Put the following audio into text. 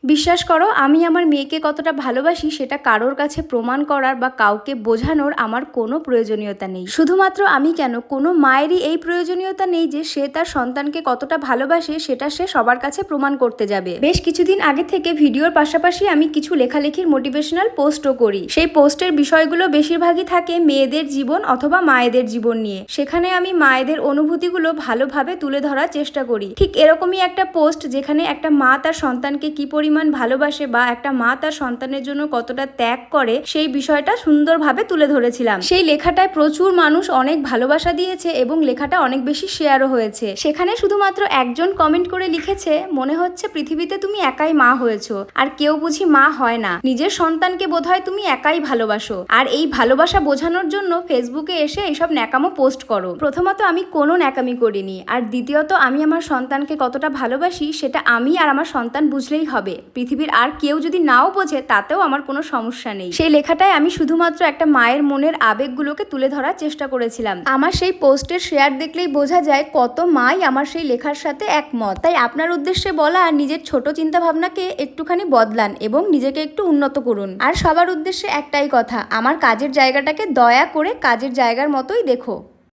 বিশ্বাস করো, আমি আমার মেয়েকে কতটা ভালোবাসি সেটা কারোর কাছে প্রমাণ করার বা কাউকে বোঝানোর আমার কোনো প্রয়োজনীয়তা নেই। শুধুমাত্র আমি কেন, কোনো মায়েরই এই প্রয়োজনীয়তা নেই যে সে তার সন্তানকে কতটা ভালোবাসে সেটা সে সবার কাছে প্রমাণ করতে যাবে। বেশ কিছুদিন আগে থেকে ভিডিওর পাশাপাশি আমি কিছু লেখালেখির মোটিভেশনাল পোস্টও করি। সেই পোস্টের বিষয়গুলো বেশিরভাগই থাকে মেয়েদের জীবন অথবা মায়েদের জীবন নিয়ে। সেখানে আমি মায়েদের অনুভূতিগুলো ভালোভাবে তুলে ধরার চেষ্টা করি। ঠিক এরকমই একটা পোস্ট, যেখানে একটা মা তার সন্তানকে কি পরিমাণ ভালোবাসে বা একটা মা তার সন্তানের জন্য কতটা ত্যাগ করে সেই বিষয়টা সুন্দরভাবে তুলে ধরেছিলাম। সেই লেখাটায় প্রচুর মানুষ অনেক ভালোবাসা দিয়েছে এবং লেখাটা অনেক বেশি শেয়ারও হয়েছে। সেখানে শুধুমাত্র একজন কমেন্ট করে লিখেছে, মনে হচ্ছে পৃথিবীতে তুমি একাই মা হয়েছো, আর কেউ বুঝি মা হয় না, নিজের সন্তানকে বোধহয় তুমি একাই ভালোবাসো, আর এই ভালোবাসা বোঝানোর জন্য ফেসবুকে এসে এইসব ন্যাকামো পোস্ট করো। প্রথমত আমি কোনো ন্যাকামি করিনি, আর দ্বিতীয়ত আমি আমার সন্তানকে কতটা ভালোবাসি সেটা আমি আর আমার সন্তান বুঝলেই হবে। পৃথিবীর আর কেউ যদি নাও বোঝে তাতেও আমার কোনো সমস্যা নেই। সেই লেখাটায় আমি শুধুমাত্র একটা মায়ের মনের আবেগগুলোকে তুলে ধরার চেষ্টা করেছিলাম। আমার সেই পোস্টের শেয়ার দেখলেই বোঝা যায় কত মাই আমার সেই লেখার সাথে একমত। তাই আপনার উদ্দেশ্যে বলা, নিজের ছোট চিন্তা ভাবনাকে একটুখানি বদলান এবং নিজেকে একটু উন্নত করুন। আর সবার উদ্দেশ্যে একটাই কথা, আমার কাজের জায়গাটাকে দয়া করে কাজের জায়গার মতোই দেখো।